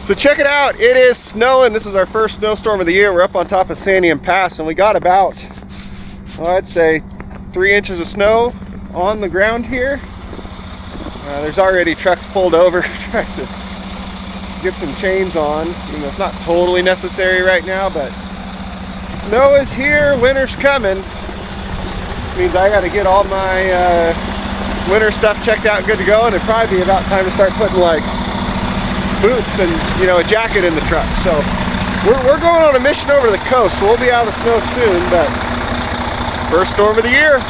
So check it out, it is snowing. This is our first snowstorm of the year. We're up on top of Sandium Pass and we got about, well, I'd say 3 inches of snow on the ground here. There's already trucks pulled over trying to get some chains on. You know, it's not totally necessary right now, but snow is here, winter's coming. Which means I gotta get all my winter stuff checked out, good to go, and it'd probably be about time to start putting like boots and, you know, a jacket in the truck. So we're going on a mission over to the coast, so we'll be out of the snow soon, but first storm of the year.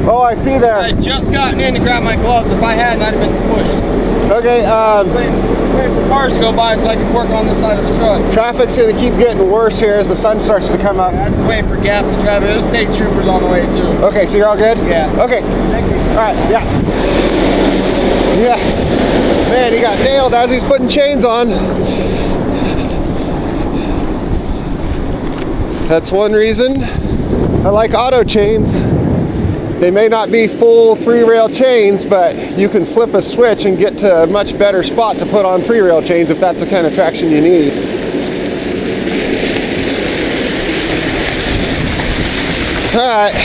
Oh, I see there. I had just gotten in to grab my gloves. If I hadn't, I'd have been smushed. Okay, waiting for cars to go by so I can work on this side of the truck. Traffic's gonna keep getting worse here as the sun starts to come up. Yeah, I'm just waiting for gaps in traffic. There's state troopers on the way too. Okay, so you're all good? Yeah. Okay. Thank you. All right, yeah. Yeah. Man, he got nailed as he's putting chains on. That's one reason I like auto chains. They may not be full 3-rail chains, but you can flip a switch and get to a much better spot to put on 3-rail chains if that's the kind of traction you need. All right.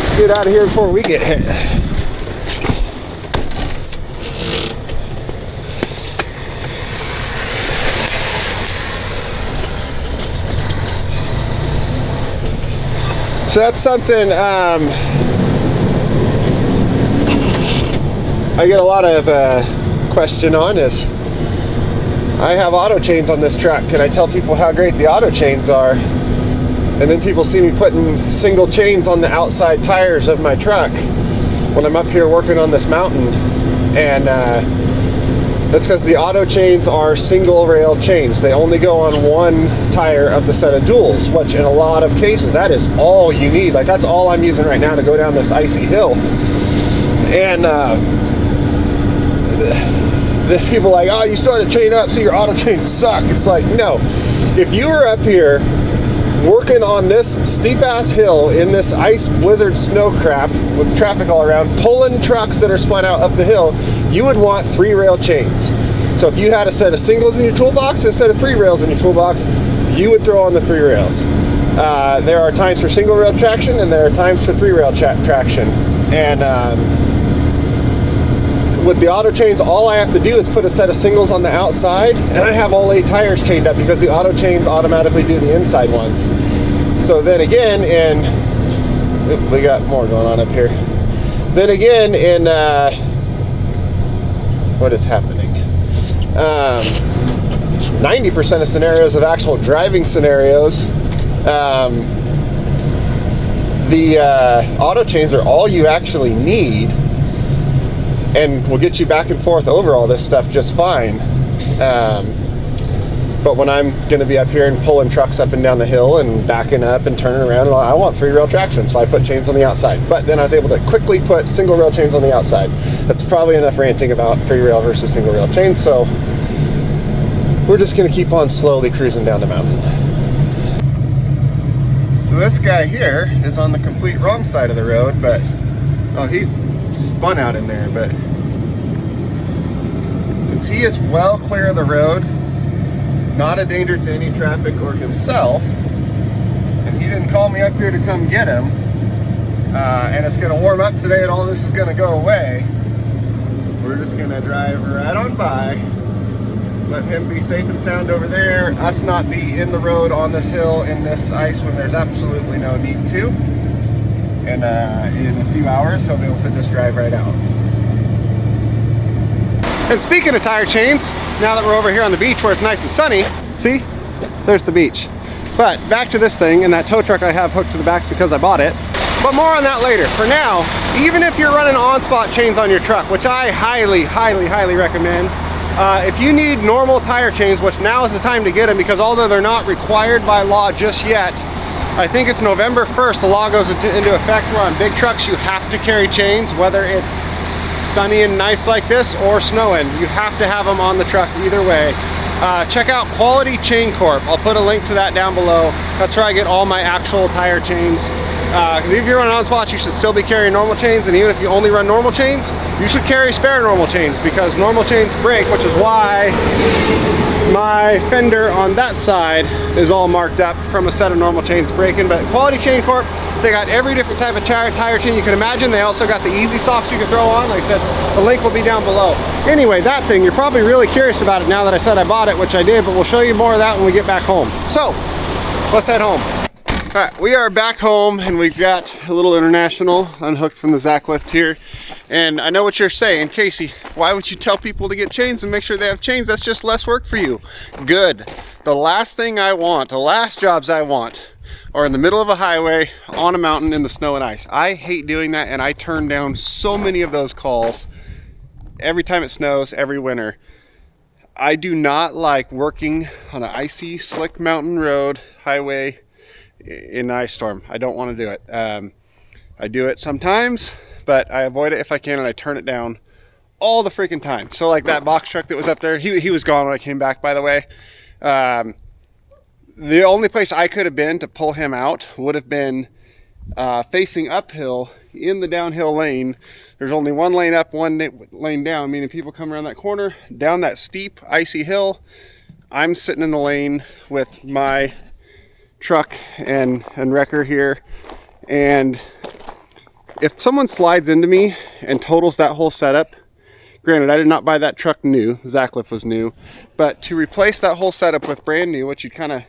Let's get out of here before we get hit. So that's something I get a lot of question on is, I have auto chains on this truck. Can I tell people how great the auto chains are? And then people see me putting single chains on the outside tires of my truck when I'm up here working on this mountain. And that's because the auto chains are single rail chains. They only go on one tire of the set of duals, which in a lot of cases, that is all you need. Like, that's all I'm using right now to go down this icy hill. And the people are like, oh, you still had to chain up, so your auto chains suck. It's like, no. If you were up here working on this steep ass hill in this ice blizzard snow crap with traffic all around, pulling trucks that are spun out up the hill, you would want 3-rail chains. So if you had a set of singles in your toolbox and a set of 3 rails in your toolbox, you would throw on the 3 rails. There are times for single rail traction and there are times for 3-rail traction. And with the auto chains, all I have to do is put a set of singles on the outside, and I have all 8 tires chained up because the auto chains automatically do the inside ones. So then again, we got more going on up here. Then again, in what is happening? 90% of scenarios of actual driving scenarios, the auto chains are all you actually need, and will get you back and forth over all this stuff just fine. But when I'm going to be up here and pulling trucks up and down the hill and backing up and turning around, I want 3-rail traction, so I put chains on the outside. But then I was able to quickly put single-rail chains on the outside. That's probably enough ranting about 3-rail versus single-rail chains, so we're just going to keep on slowly cruising down the mountain. So this guy here is on the complete wrong side of the road, but, oh, he's spun out in there, but since he is well clear of the road, not a danger to any traffic or himself, and he didn't call me up here to come get him, and it's going to warm up today and all this is going to go away, we're just going to drive right on by, let him be safe and sound over there, us not be in the road on this hill in this ice when there's absolutely no need to. and in a few hours he'll be able to just drive right out. And speaking of tire chains, now that we're over here on the beach where it's nice and sunny, see, there's the beach. But back to this thing, and that tow truck I have hooked to the back because I bought it. But more on that later. For now, even if you're running OnSpot chains on your truck, which I highly recommend, if you need normal tire chains, which now is the time to get them, because although they're not required by law just yet, I think it's November 1st, the law goes into effect where on big trucks you have to carry chains, whether it's sunny and nice like this or snowing. You have to have them on the truck either way. Check out Quality Chain Corp. I'll put a link to that down below. That's where I get all my actual tire chains. If you're running OnSpot, you should still be carrying normal chains, and even if you only run normal chains, you should carry spare normal chains, because normal chains break, which is why my fender on that side is all marked up from a set of normal chains breaking. But Quality Chain Corp, they got every different type of tire chain you can imagine. They also got the easy socks you can throw on. Like I said, the link will be down below. Anyway, that thing, you're probably really curious about it now that I said I bought it, which I did, but we'll show you more of that when we get back home. So, let's head home. All right, we are back home, and we've got a little International unhooked from the Zacklift here. And I know what you're saying, Casey, why would you tell people to get chains and make sure they have chains? That's just less work for you. Good. The last thing I want, the last jobs I want, are in the middle of a highway, on a mountain, in the snow and ice. I hate doing that, and I turn down so many of those calls every time it snows, every winter. I do not like working on an icy, slick mountain road, highway, in an ice storm. I don't want to do it. I do it sometimes, but I avoid it if I can, and I turn it down all the freaking time. So like that box truck that was up there, he was gone when I came back, by the way. The only place I could have been to pull him out would have been facing uphill in the downhill lane. There's only one lane up, one lane down, meaning people come around that corner, down that steep, icy hill. I'm sitting in the lane with my truck and wrecker here, and if someone slides into me and totals that whole setup, granted I did not buy that truck new, Zacklift was new, but to replace that whole setup with brand new, which you kind of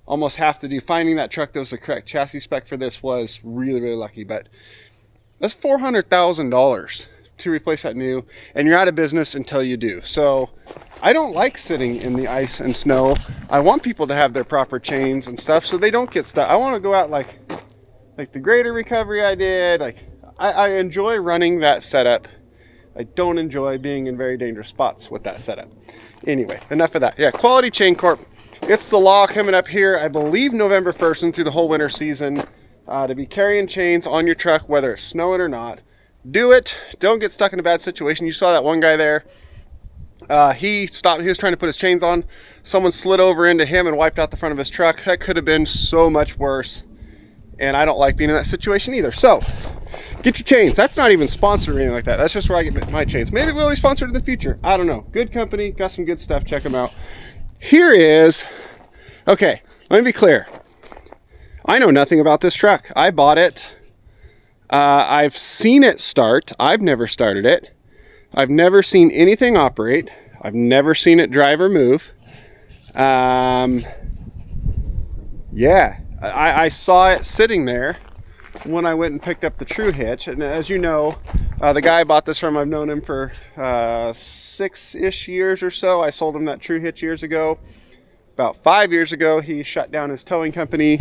almost have to do, finding that truck that was the correct chassis spec for this was really lucky. But that's $400,000 to replace that new, and you're out of business until you do. So I don't like sitting in the ice and snow. I want people to have their proper chains and stuff so they don't get stuck. I want to go out like the greater recovery I did. Like I enjoy running that setup. I don't enjoy being in very dangerous spots with that setup. Anyway, enough of that. Yeah, Quality Chain Corp. It's the law coming up here, I believe November 1st and through the whole winter season, to be carrying chains on your truck, whether it's snowing or not. Do it. Don't get stuck in a bad situation. You saw that one guy there. He stopped. He was trying to put his chains on. Someone slid over into him and wiped out the front of his truck. That could have been so much worse. And I don't like being in that situation either. So get your chains. That's not even sponsored or anything like that. That's just where I get my chains. Maybe we'll be sponsored in the future. I don't know. Good company. Got some good stuff. Check them out. Here is, okay, let me be clear. I know nothing about this truck. I bought it. I've seen it start. I've never started it. I've never seen anything operate. I've never seen it drive or move. Yeah, I saw it sitting there when I went and picked up the True Hitch. And as you know, the guy I bought this from, I've known him for 6-ish years or so. I sold him that True Hitch years ago. About 5 years ago, he shut down his towing company.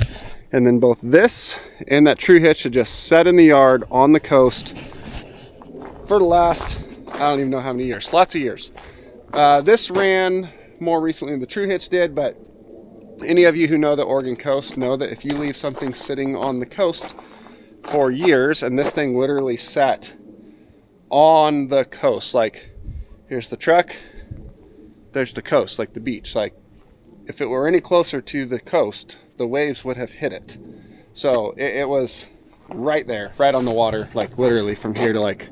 And then both this and that True Hitch had just sat in the yard on the coast for the last, I don't even know how many years, lots of years. This ran more recently than the True Hitch did, but any of you who know the Oregon coast know that if you leave something sitting on the coast for years, and this thing literally sat on the coast, like here's the truck, there's the coast, like the beach, like if it were any closer to the coast, the waves would have hit it. So it was right there, right on the water, like literally from here to like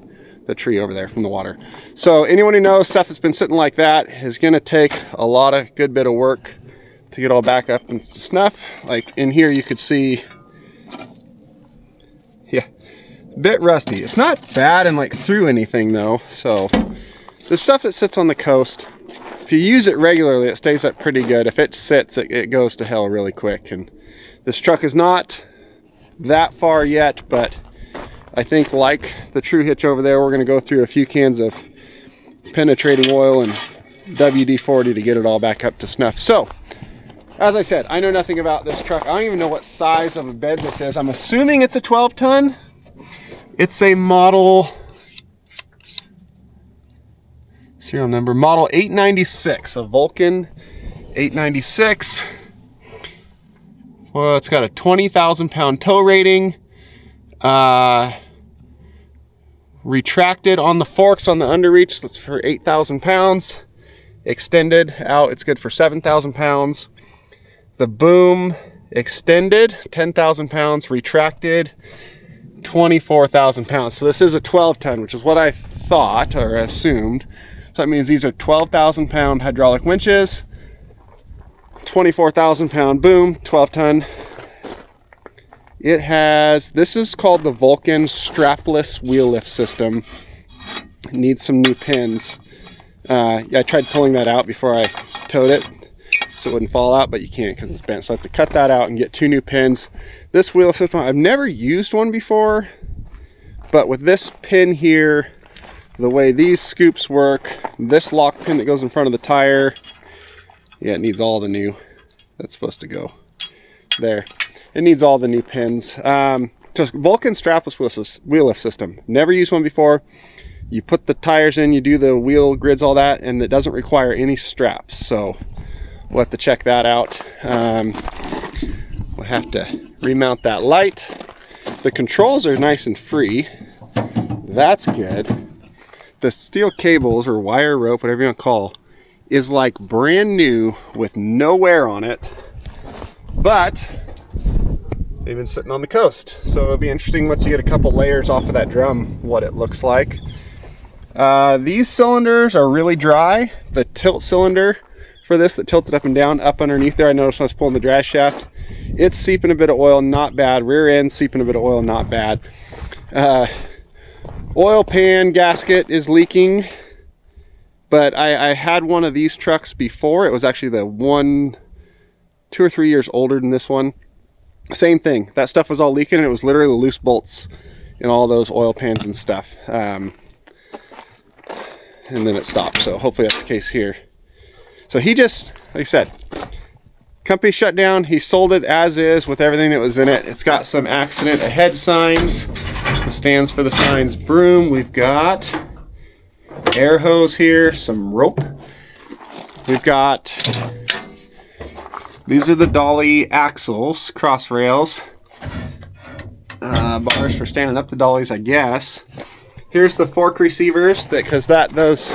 the tree over there from the water. So anyone who knows stuff that's been sitting like that is gonna take a lot of good bit of work to get all back up and snuff. Like in here you could see, yeah, a bit rusty. It's not bad and like through anything though. So the stuff that sits on the coast, if you use it regularly, it stays up pretty good. If it sits, it goes to hell really quick. And this truck is not that far yet, but I think, like the True Hitch over there, we're going to go through a few cans of penetrating oil and WD-40 to get it all back up to snuff. So, as I said, I know nothing about this truck. I don't even know what size of a bed this is. I'm assuming it's a 12-ton. It's a model, serial number, model 896, a Vulcan 896. Well, it's got a 20,000 pound tow rating. Retracted on the forks on the underreach, that's for 8,000 pounds. Extended out, it's good for 7,000 pounds. The boom extended, 10,000 pounds. Retracted, 24,000 pounds. So this is a 12-ton, which is what I thought or assumed. So that means these are 12,000 pound hydraulic winches, 24,000 pound boom, 12-ton. It has, this is called the Vulcan strapless wheel lift system. It needs some new pins. I tried pulling that out before I towed it so it wouldn't fall out, but you can't because it's bent. So I have to cut that out and get 2 new pins. This wheel lift system, I've never used one before, but with this pin here, the way these scoops work, this lock pin that goes in front of the tire, yeah, it needs all the new, that's supposed to go there. It needs all the new pins. Just Vulcan strapless wheel lift system. Never used one before. You put the tires in, you do the wheel grids, all that, and it doesn't require any straps. So we'll have to check that out. We'll have to remount that light. The controls are nice and free. That's good. The steel cables or wire rope, whatever you want to call, is like brand new with no wear on it. But they've been sitting on the coast, so it'll be interesting once you get a couple layers off of that drum what it looks like. These cylinders are really dry. The tilt cylinder for this that tilts it up and down, up underneath there, I noticed when I was pulling the drive shaft, it's seeping a bit of oil, not bad. Rear end seeping a bit of oil, not bad. Oil pan gasket is leaking, but I had one of these trucks before. It was actually the one 2 or 3 years older than this one. Same thing, that stuff was all leaking and it was literally loose bolts in all those oil pans and stuff. And then it stopped, so hopefully that's the case here. So he just, like I said, company shut down, he sold it as is with everything that was in it. It's got some accident ahead signs, the stands for the signs, broom. We've got air hose here, some rope. We've got, these are the dolly axles, cross rails, bars for standing up the dollies, I guess. Here's the fork receivers, because those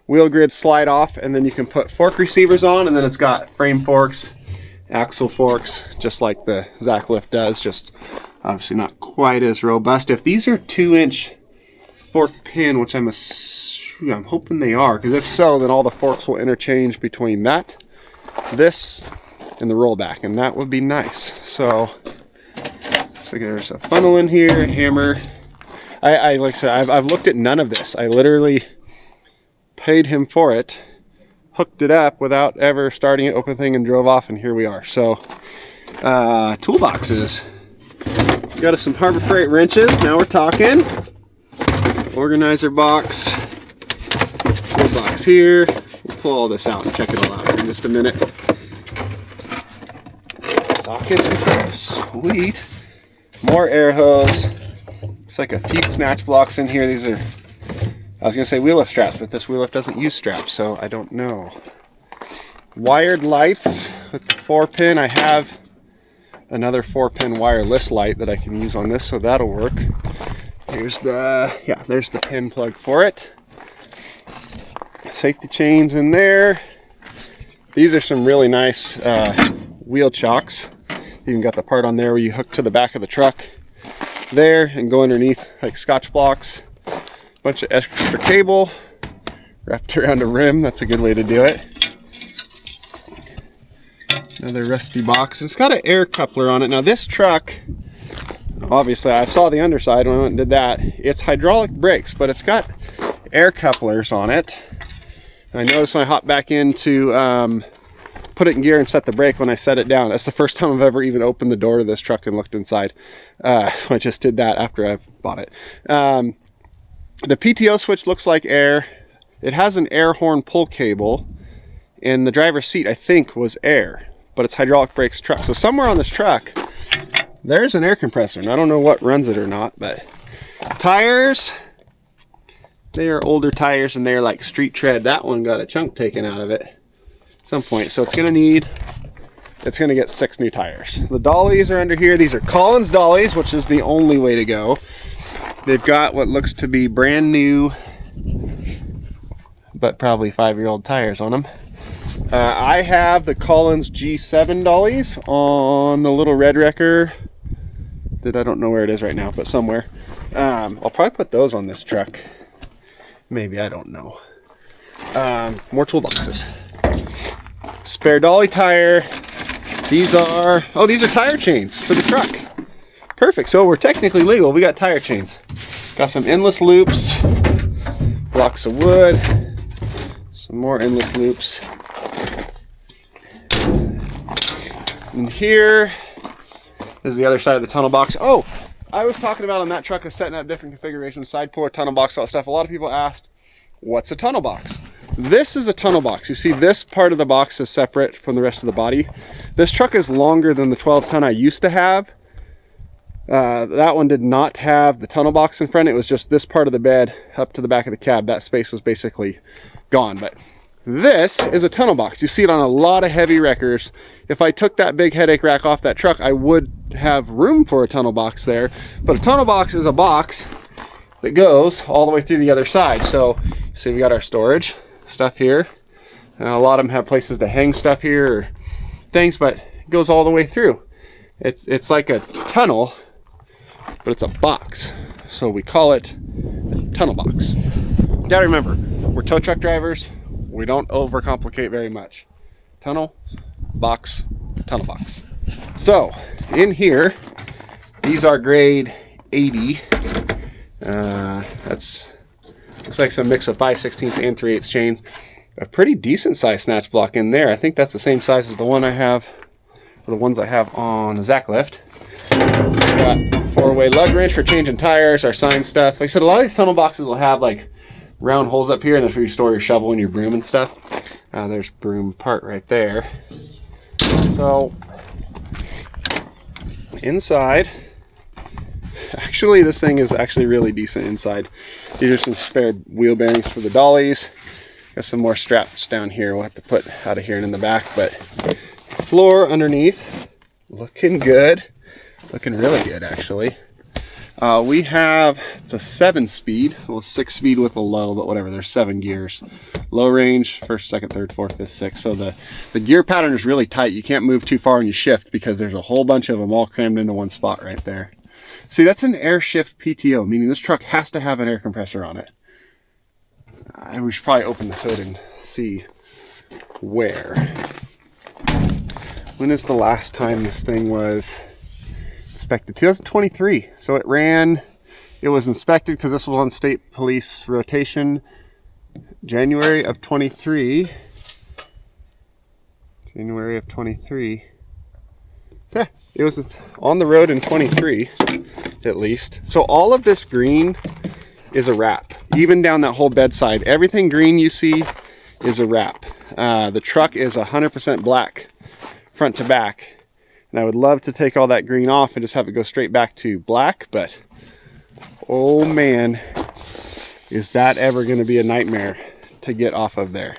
wheel grids slide off, and then you can put fork receivers on, and then it's got frame forks, axle forks, just like the Zacklift does, just obviously not quite as robust. If these are 2-inch fork pin, which I'm hoping they are, because if so, then all the forks will interchange between that, this, and the rollback, and that would be nice. So there's a funnel in here, hammer. I like I said, I've looked at none of this. I literally paid him for it, hooked it up without ever starting it, open thing, and drove off, and here we are. So toolboxes, got us some Harbor Freight wrenches. Now we're talking. Organizer box, toolbox here. We'll pull all this out and check it all out in just a minute. Sockets and stuff, sweet. More air hose. Looks like a few snatch blocks in here. These are, I was gonna say wheel lift straps, but this wheel lift doesn't use straps, so I don't know. Wired lights with the 4-pin. I have another 4-pin wireless light that I can use on this, so that'll work. Here's the, yeah, there's the pin plug for it. Safety chains in there. These are some really nice wheel chocks. Even got the part on there where you hook to the back of the truck there and go underneath like Scotch blocks. Bunch of extra cable wrapped around a rim. That's a good way to do it. Another rusty box. It's got an air coupler on it. Now this truck, obviously I saw the underside when I went and did that. It's hydraulic brakes, but it's got air couplers on it. I noticed when I hopped back into put it in gear and set the brake when I set it down. That's the first time I've ever even opened the door to this truck and looked inside. I just did that after I've bought it. The PTO switch looks like air. It has an air horn pull cable, and the driver's seat, I think, was air, but it's hydraulic brakes truck. So somewhere on this truck, there's an air compressor, and I don't know what runs it or not. But tires, they are older tires, and they're like street tread. That one got a chunk taken out of it at some point, so it's gonna get 6 new tires. The dollies are under here. These are Collins dollies, which is the only way to go. They've got what looks to be brand new, but probably 5-year-old tires on them. I have the Collins G7 dollies on the little red wrecker that I don't know where it is right now, but somewhere. I'll probably put those on this truck. Maybe, I don't know. More toolboxes. Spare dolly tire. These are tire chains for the truck. Perfect, so we're technically legal. We got tire chains. Got some endless loops, blocks of wood, some more endless loops. And here is the other side of the tunnel box. Oh, I was talking about on that truck of setting up different configurations, side puller, tunnel box, all that stuff. A lot of people asked, what's a tunnel box? This is a tunnel box. You see this part of the box is separate from the rest of the body. This truck is longer than the 12-ton I used to have. That one did not have the tunnel box in front. It was just this part of the bed up to the back of the cab. That space was basically gone. But this is a tunnel box. You see it on a lot of heavy wreckers. If I took that big headache rack off that truck, I would have room for a tunnel box there. But a tunnel box is a box that goes all the way through the other side. So see, we got our storage stuff here. A lot of them have places to hang stuff here or things, but it goes all the way through. It's like a tunnel, but it's a box, so we call it a tunnel box. You gotta remember, we're tow truck drivers. We don't overcomplicate very much. Tunnel box, tunnel box. So in here, these are grade 80. That's looks like some mix of 5/16 and 3/8 chains. A pretty decent size snatch block in there. I think that's the same size as the one I have, or the ones I have on the Zacklift. Got 4-way lug wrench for changing tires, our sign stuff. Like I said, a lot of these tunnel boxes will have like round holes up here, and that's where you store your shovel and your broom and stuff. There's broom part right there. So inside, actually this thing is actually really decent inside. These are some spare wheel bearings for the dollies. Got some more straps down here we'll have to put out of here and in the back, but floor underneath looking good. Looking really good, actually. We have, it's a 7-speed, well 6-speed with a low, but whatever, there's 7 gears. Low range, first, second, third, fourth, fifth, sixth. So the gear pattern is really tight. You can't move too far when you shift because there's a whole bunch of them all crammed into one spot right there. See, that's an air shift PTO, meaning this truck has to have an air compressor on it. We should probably open the hood and see where. When is the last time this thing was inspected? 2023. So it was inspected because this was on state police rotation. January of 23. January of 23. Yeah, it was on the road in 23 at least. So all of this green is a wrap. Even down that whole bedside, everything green you see is a wrap. The truck is 100% black front to back. And I would love to take all that green off and just have it go straight back to black, but oh man, is that ever going to be a nightmare to get off of there.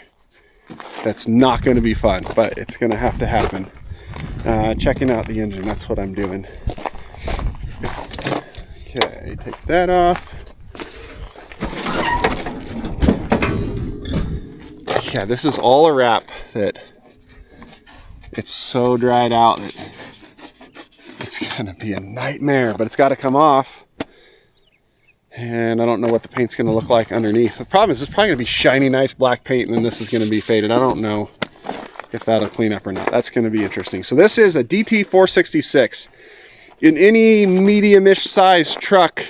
That's not going to be fun, but it's going to have to happen. Checking out the engine, that's what I'm doing. Okay, take that off. Yeah, this is all a wrap that it's so dried out that it's gonna be a nightmare, but it's got to come off. And I don't know what the paint's gonna look like underneath. The problem is it's probably gonna be shiny, nice black paint, and then this is gonna be faded. I don't know if that'll clean up or not. That's gonna be interesting. So this is a DT466. In any medium-ish size truck,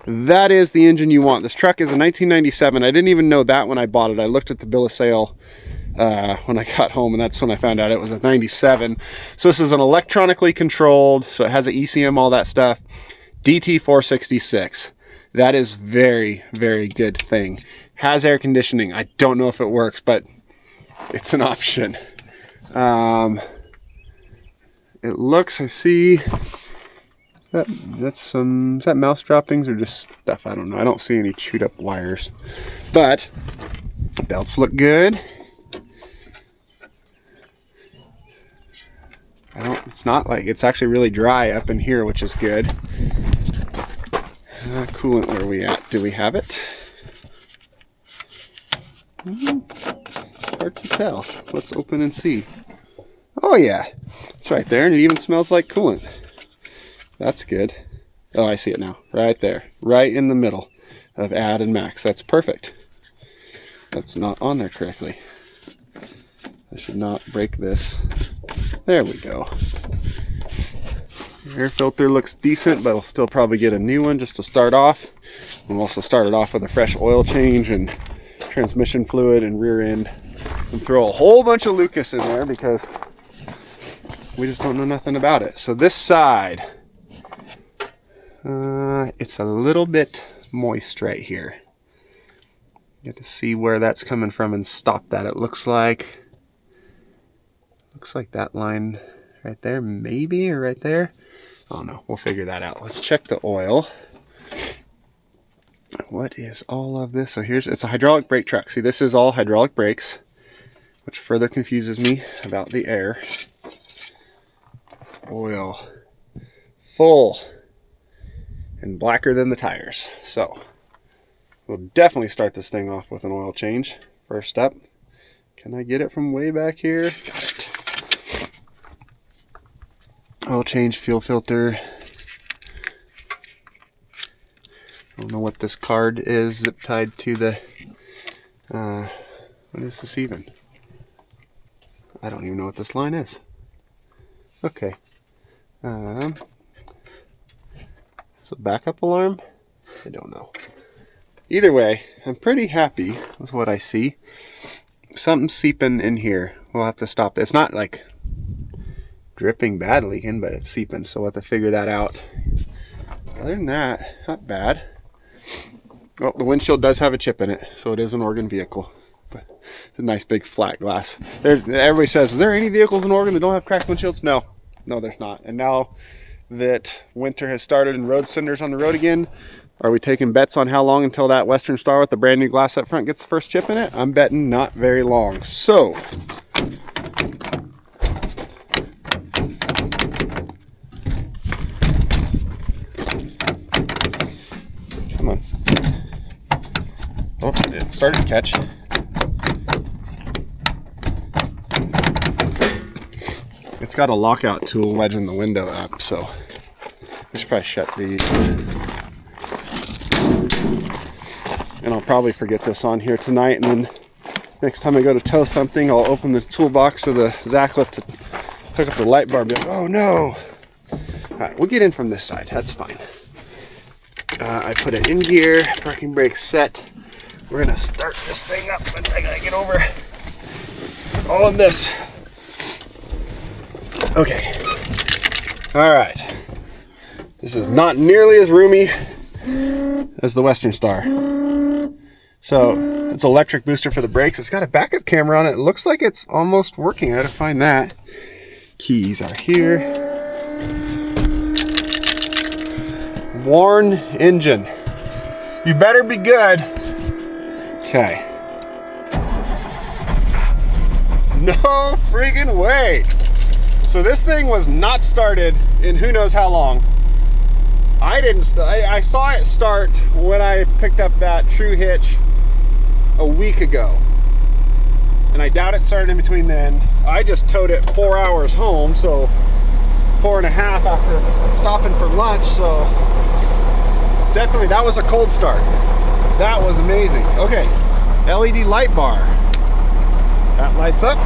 that is the engine you want. This truck is a 1997. I didn't even know that when I bought it. I looked at the bill of sale when I got home, and that's when I found out it was a 97. So this is an electronically controlled, so it has an ECM, all that stuff. DT466. That is very, very good thing. Has air conditioning. I don't know if it works, but it's an option. It looks, I see, that's some, is that mouse droppings or just stuff? I don't know. I don't see any chewed up wires, but belts look good. It's not like, it's actually really dry up in here, which is good. Coolant, where are we at? Do we have it? Hard to tell. Let's open and see. Oh yeah, it's right there, and it even smells like coolant. That's good. Oh, I see it now. Right there. Right in the middle of add and max. That's perfect. That's not on there correctly. I should not break this. There we go. Air filter looks decent, but I'll still probably get a new one just to start off. We'll also start it off with a fresh oil change and transmission fluid and rear end. And throw a whole bunch of Lucas in there because we just don't know nothing about it. So this side, it's a little bit moist right here. Get to see where that's coming from and stop that. It looks like that line right there, maybe, or right there. I don't know. We'll figure that out. Let's check the oil. What is all of this? So it's a hydraulic brake truck. See, this is all hydraulic brakes, which further confuses me about the air. Oil full and blacker than the tires. So we'll definitely start this thing off with an oil change. First up, can I get it from way back here? Got it. Oil change, fuel filter. I don't know what this card is zip tied to the what is this even? I don't even know what this line is. Okay. So backup alarm? I don't know. Either way, I'm pretty happy with what I see. Something's seeping in here. We'll have to stop it. It's not like dripping bad leaking, but it's seeping, so we'll have to figure that out. Other than that, not bad. Oh, the windshield does have a chip in it, so it is an Oregon vehicle. But it's a nice big flat glass. Everybody says, is there any vehicles in Oregon that don't have cracked windshields? No, there's not. And now that winter has started and road cinders on the road again, are we taking bets on how long until that Western Star with the brand new glass up front gets the first chip in it? I'm betting not very long. So come on. Oh, it started to catch. It's got a lockout tool wedging the window up, so I should probably shut these. And I'll probably forget this on here tonight, and then next time I go to tow something, I'll open the toolbox of the Zacklift to hook up the light bar and be like, oh no. Alright, we'll get in from this side, that's fine. I put it in gear, parking brake set. We're gonna start this thing up, but I gotta get over all of this. Okay. Alright. This is not nearly as roomy as the Western Star. So it's an electric booster for the brakes. It's got a backup camera on it. It looks like it's almost working. I gotta find that. Keys are here. Worn engine. You better be good. Okay. No friggin' way. So this thing was not started in who knows how long. I saw it start when I picked up that True Hitch a week ago. And I doubt it started in between then. I just towed it 4 hours home, so 4.5 after stopping for lunch, so it's definitely, that was a cold start. That was amazing. Okay, LED light bar. That lights up.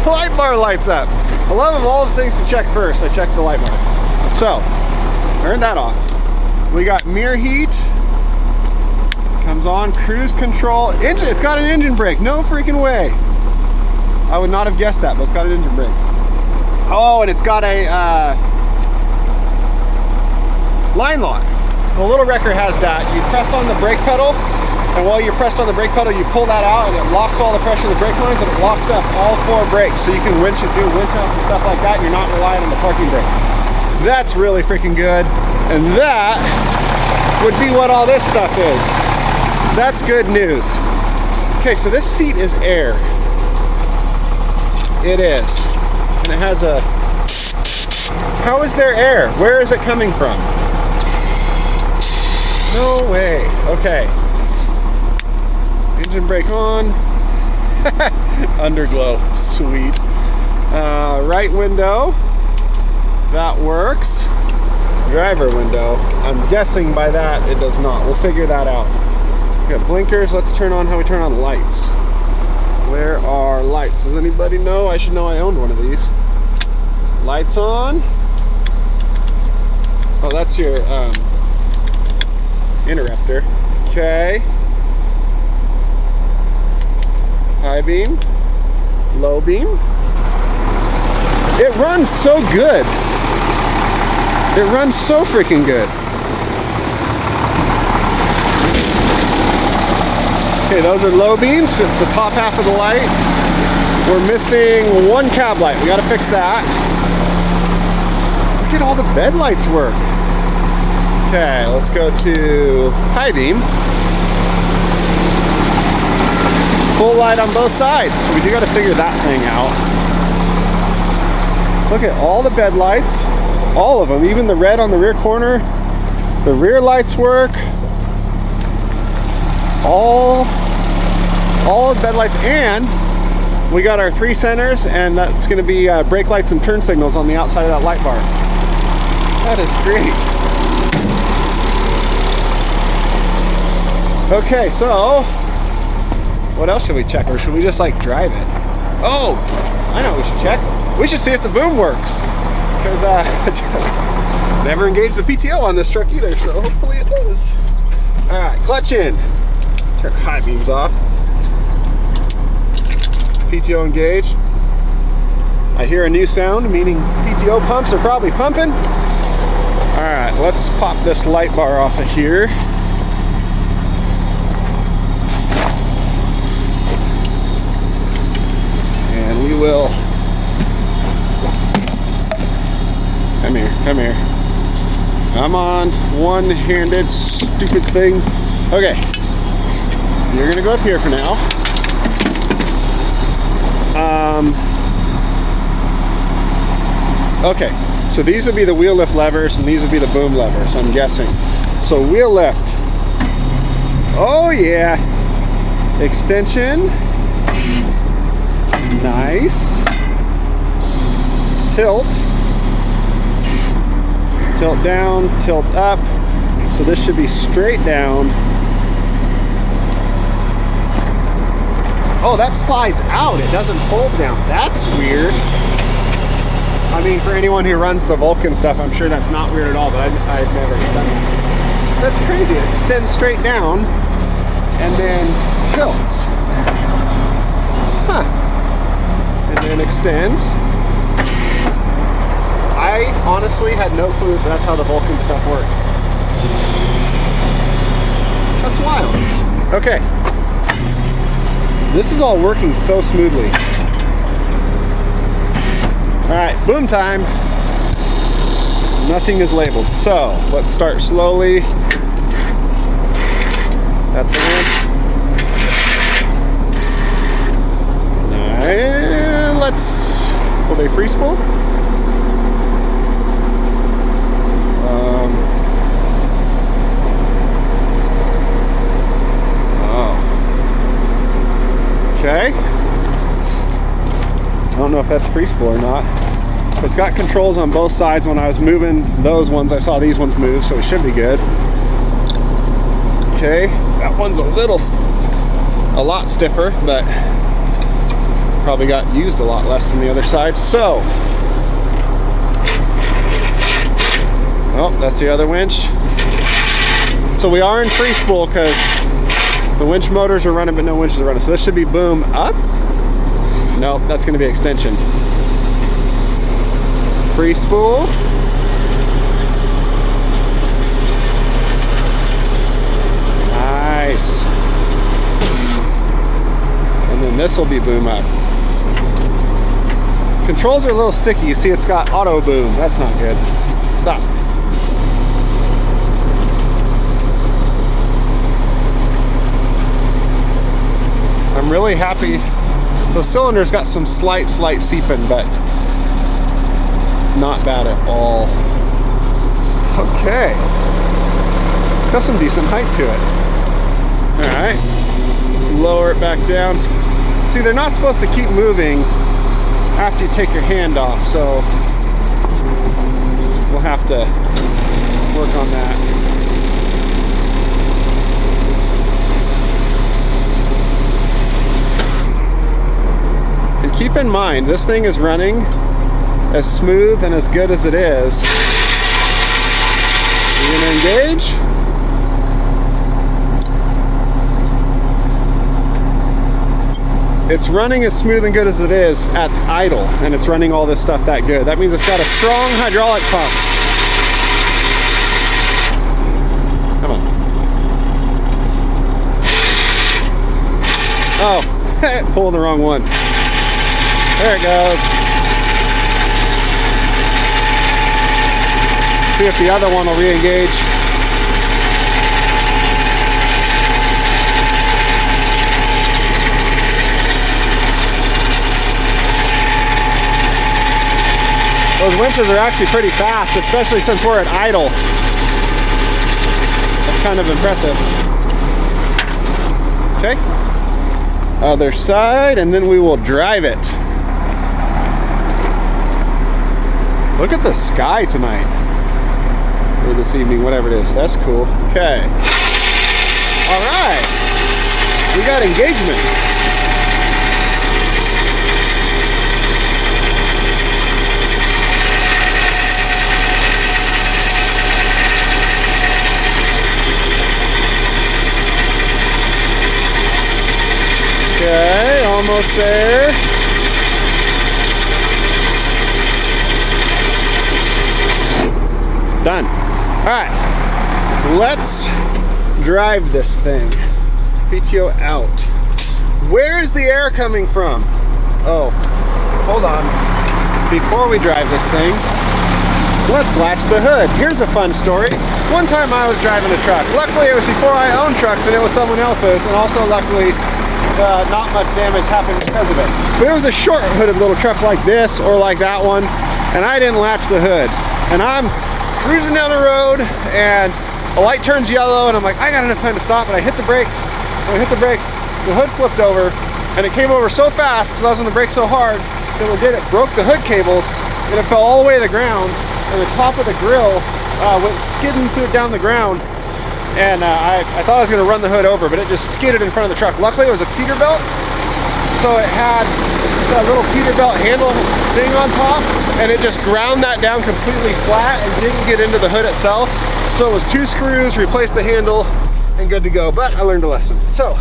Light bar lights up. I love of all the things to check first, I check the light bar. So, turn that off. We got mirror heat Comes on, cruise control. Engine, it's got an engine brake. No freaking way. I would not have guessed that, but it's got an engine brake. Oh, and it's got a line lock. The Little Wrecker has that. You press on the brake pedal, and while you're pressed on the brake pedal, you pull that out, and it locks all the pressure of the brake lines, and it locks up all 4 brakes, so you can do winch outs and stuff like that, and you're not relying on the parking brake. That's really freaking good, and that would be what all this stuff is. That's good news. Okay, so this seat is air. It is. And it has a... How is there air? Where is it coming from? No way. Okay. Engine brake on. Underglow. Sweet. Right window. That works. Driver window. I'm guessing by that it does not. We'll figure that out. We got blinkers. Let's turn on how we turn on lights. Where are lights? Does anybody know? I should know I owned one of these. Lights on. Oh, that's your interrupter. Okay. High beam. Low beam. It runs so good. It runs so freaking good. Okay, those are low beams. It's the top half of the light. We're missing 1 cab light. We gotta fix that. Look at all the bed lights work. Okay, let's go to high beam. Full light on both sides. So we do gotta figure that thing out. Look at all the bed lights. All of them, even the red on the rear corner. The rear lights work. All of the bed lights, and we got our 3 centers, and that's going to be brake lights and turn signals on the outside of that light bar. That is great. Okay, so what else should we check, or should we just like drive it? Oh, I know what we should check. We should see if the boom works, because never engaged the PTO on this truck either, so hopefully it does. All right, clutch in. Turn high beams off. PTO engaged. I hear a new sound, meaning PTO pumps are probably pumping. All right, let's pop this light bar off of here. And we will, come here, come here. Come on, one-handed stupid thing. Okay, you're gonna go up here for now. Okay, so these would be the wheel lift levers and these would be the boom levers, I'm guessing. So wheel lift. Oh yeah. Extension. Nice. Tilt. Tilt down, tilt up. So this should be straight down. Oh, that slides out. It doesn't fold down. That's weird. I mean, for anyone who runs the Vulcan stuff, I'm sure that's not weird at all, but I've never done that. That's crazy. It extends straight down and then tilts. Huh. And then extends. I honestly had no clue that that's how the Vulcan stuff worked. That's wild. Okay. This is all working so smoothly. All right, boom time. Nothing is labeled. So let's start slowly. That's it. And let's, will they free spool? Okay. I don't know if that's free spool or not. It's got controls on both sides. When I was moving those ones, I saw these ones move, so it should be good. Okay, that one's a lot stiffer, but probably got used a lot less than the other side. So, oh, that's the other winch. So we are in free spool because The winch motors are running, but no winches are running. So this should be boom up. Nope, that's going to be extension. Free spool. Nice. And then this will be boom up. Controls are a little sticky. You see it's got auto boom. That's not good. Stop. I'm really happy. The cylinders got some slight seeping, but not bad at all. Okay. Got some decent height to it. All right. Just lower it back down. See, they're not supposed to keep moving after you take your hand off, so we'll have to work on that. And keep in mind, this thing is running as smooth and as good as it is. You're gonna engage. It's running as smooth and good as it is at idle, and it's running all this stuff that good. That means it's got a strong hydraulic pump. Come on. Oh, pulled the wrong one. There it goes. See if the other one will re-engage. Those winches are actually pretty fast, especially since we're at idle. That's kind of impressive. Okay. Other side, and then we will drive it. Look at the sky tonight. Or this evening, whatever it is. That's cool. Okay. All right. We got engagement. Okay, almost there. Done. All right, let's drive this thing. PTO out. Where is the air coming from? Oh, hold on. Before we drive this thing, let's latch the hood. Here's a fun story. One time I was driving a truck. Luckily, it was before I owned trucks and it was someone else's, and also luckily, not much damage happened because of it. But it was a short hooded little truck like this or like that one, and I didn't latch the hood. And I'm cruising down the road and a light turns yellow and I'm like, I got enough time to stop, and I hit the brakes. When I hit the brakes, the hood flipped over, and it came over so fast because I was on the brakes so hard that it broke the hood cables, and it fell all the way to the ground, and the top of the grill went skidding through down the ground. And I thought I was going to run the hood over, but it just skidded in front of the truck. Luckily, it was a Peterbilt, so it had that little Peterbilt handle thing on top, and it just ground that down completely flat and didn't get into the hood itself. So it was 2 screws, replaced the handle, and good to go. But I learned a lesson. So,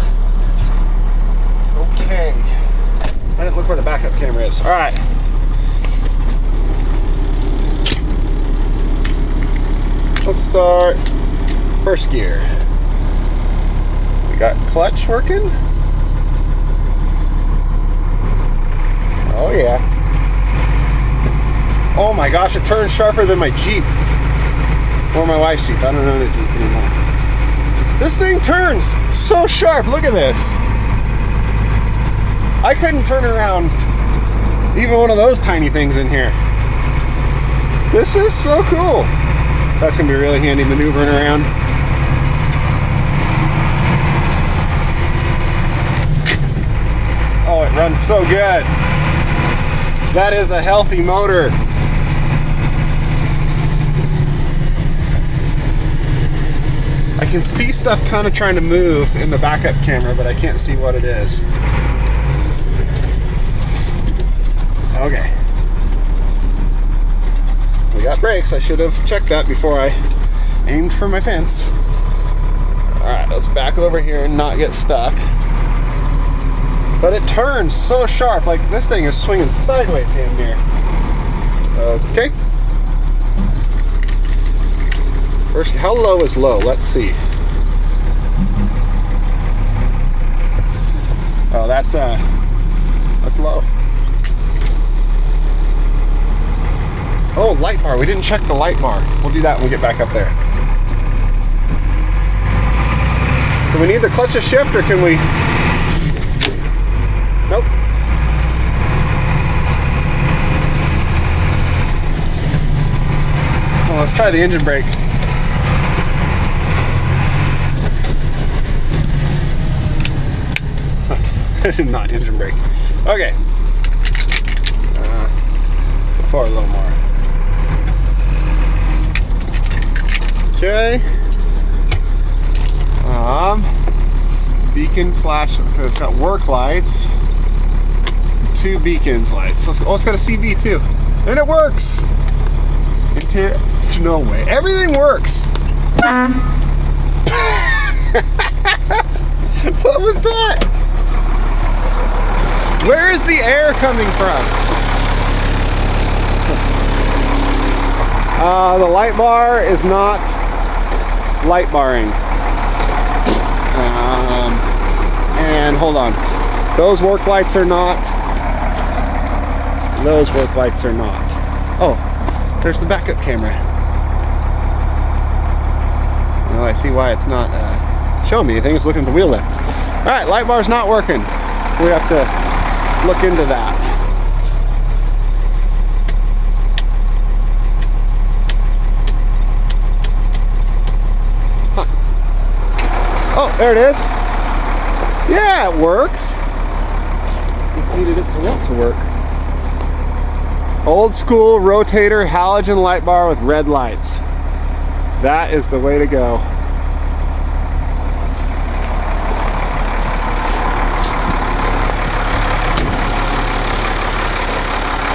okay. I didn't look where the backup camera is. All right. Let's start. First gear. We got clutch working. Oh yeah. Oh my gosh, it turns sharper than my Jeep. Or my wife's Jeep. I don't own a Jeep anymore. This thing turns so sharp. Look at this. I couldn't turn around even one of those tiny things in here. This is so cool. That's gonna be really handy maneuvering around. Oh, it runs so good. That is a healthy motor. I can see stuff kind of trying to move in the backup camera, but I can't see what it is. Okay. We got brakes. I should have checked that before I aimed for my fence. All right, let's back over here and not get stuck. But it turns so sharp, like this thing is swinging sideways damn near. Okay. First, how low is low? Let's see. Oh, that's low. Oh, light bar. We didn't check the light bar. We'll do that when we get back up there. Do we need the clutch to shift, or can we? Nope. Well, let's try the engine brake. Not engine brake. Okay. So far a little more. Okay. Beacon flash. It's got work lights. 2 beacons lights. Let's go. Oh, it's got a CB too, and it works. Interior. No way. Everything works. What was that? Where is the air coming from? The light bar is not light barring. And hold on. Those work lights are not. Those work lights are not. Oh, there's the backup camera. Well, I see why it's not showing me anything. It's looking at the wheel lift. All right, light bar's not working. We have to look into that. Huh. Oh, there it is. Yeah, it works. Just needed it to want to work. Old school rotator halogen light bar with red lights. That is the way to go.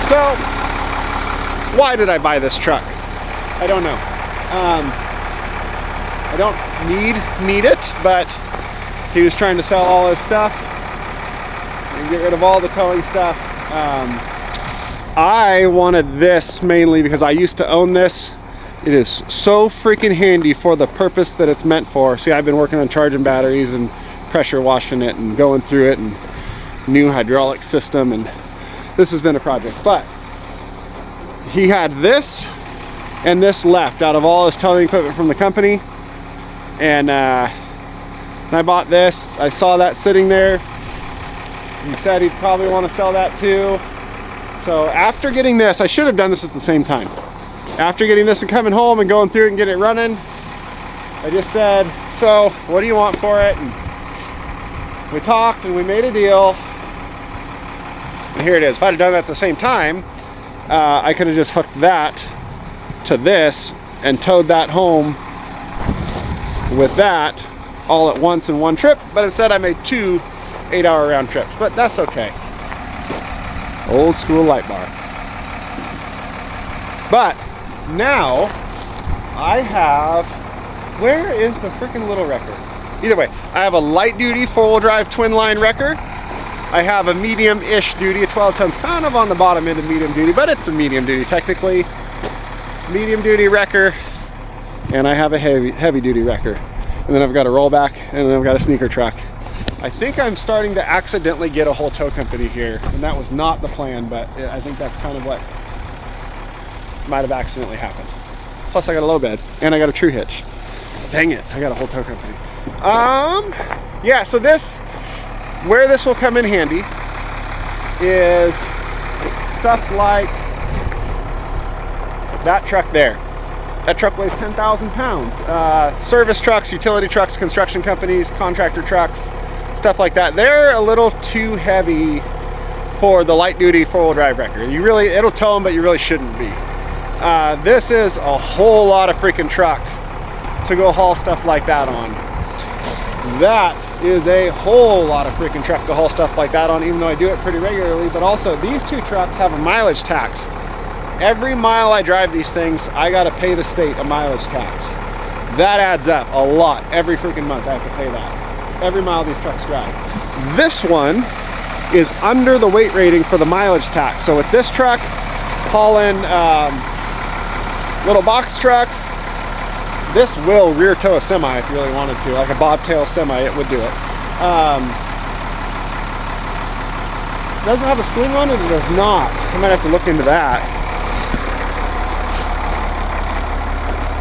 So, why did I buy this truck? I don't know. I don't need it, but he was trying to sell all his stuff and get rid of all the towing stuff. I wanted this mainly because I used to own this. It is so freaking handy for the purpose that it's meant for. See, I've been working on charging batteries and pressure washing it and going through it, and new hydraulic system, and this has been a project. But he had this and this left out of all his towing equipment from the company, and I bought this. I saw that sitting there. He said he'd probably want to sell that too. So after getting this, I should have done this at the same time. After getting this and coming home and going through it and getting it running, I just said, so what do you want for it? And we talked and we made a deal. And here it is. If I'd have done that at the same time, I could have just hooked that to this and towed that home with that all at once in one trip. But instead I made 2 8-hour round trips, but that's okay. Old school light bar. But now I have, where is the freaking little wrecker? Either way, I have a light duty 4-wheel drive twin line wrecker. I have a medium-ish duty, a 12 tons, kind of on the bottom end of medium duty, but it's a medium duty technically. Medium duty wrecker, and I have a heavy duty wrecker. And then I've got a rollback, and then I've got a sneaker truck. I think I'm starting to accidentally get a whole tow company here, and that was not the plan, but I think that's kind of what might have accidentally happened. Plus I got a low bed, and I got a true hitch. Dang it, I got a whole tow company. Yeah, so this, where this will come in handy is stuff like that truck there. That truck weighs 10,000 pounds. Service trucks, utility trucks, construction companies, contractor trucks, stuff like that. They're a little too heavy for the light duty 4-wheel drive wrecker. You really, it'll tow them, but you really shouldn't be. This is a whole lot of freaking truck to go haul stuff like that on. That is a whole lot of freaking truck to haul stuff like that on, even though I do it pretty regularly. But also, these 2 trucks have a mileage tax. Every mile I drive these things, I gotta pay the state a mileage tax. That adds up a lot. Every freaking month I have to pay that. Every mile these trucks drive. This one is under the weight rating for the mileage tax. So with this truck, hauling little box trucks, this will rear tow a semi if you really wanted to, like a bobtail semi, it would do it. Does it have a sling on it? It does not. I might have to look into that.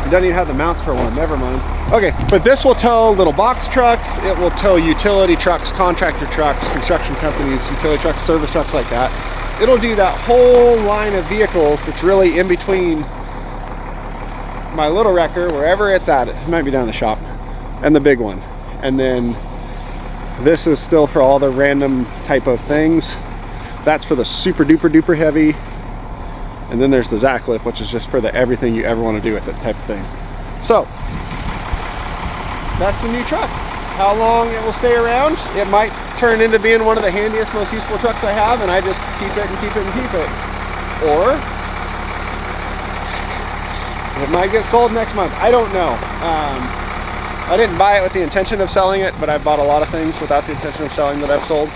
It doesn't even have the mounts for one, never mind. Okay, but this will tow little box trucks, it will tow utility trucks, contractor trucks, construction companies, utility trucks, service trucks like that. It'll do that whole line of vehicles that's really in between my little wrecker, wherever it's at. It might be down in the shop, and the big one. And then this is still for all the random type of things. That's for the super duper duper heavy. And then there's the Zacklift, which is just for the everything you ever want to do with it type of thing. So that's the new truck. How long it will stay around? It might turn into being one of the handiest, most useful trucks I have, and I just keep it and keep it and keep it. Or it might get sold next month. I don't know. I didn't buy it with the intention of selling it, but I've bought a lot of things without the intention of selling that I've sold.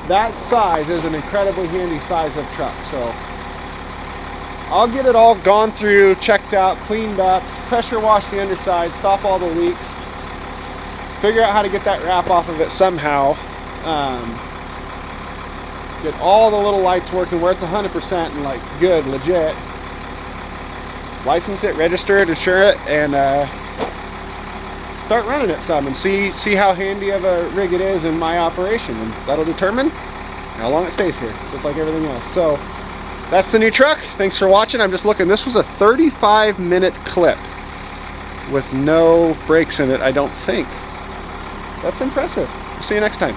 That size is an incredibly handy size of truck. So I'll get it all gone through, checked out, cleaned up, pressure wash the underside, stop all the leaks, figure out how to get that wrap off of it somehow, get all the little lights working where it's 100% and like good, legit, license it, register it, insure it, and start running it some and see how handy of a rig it is in my operation, and that'll determine how long it stays here, just like everything else. So that's the new truck. Thanks for watching. I'm just looking. This was a 35-minute clip with no breaks in it, I don't think. That's impressive. See you next time.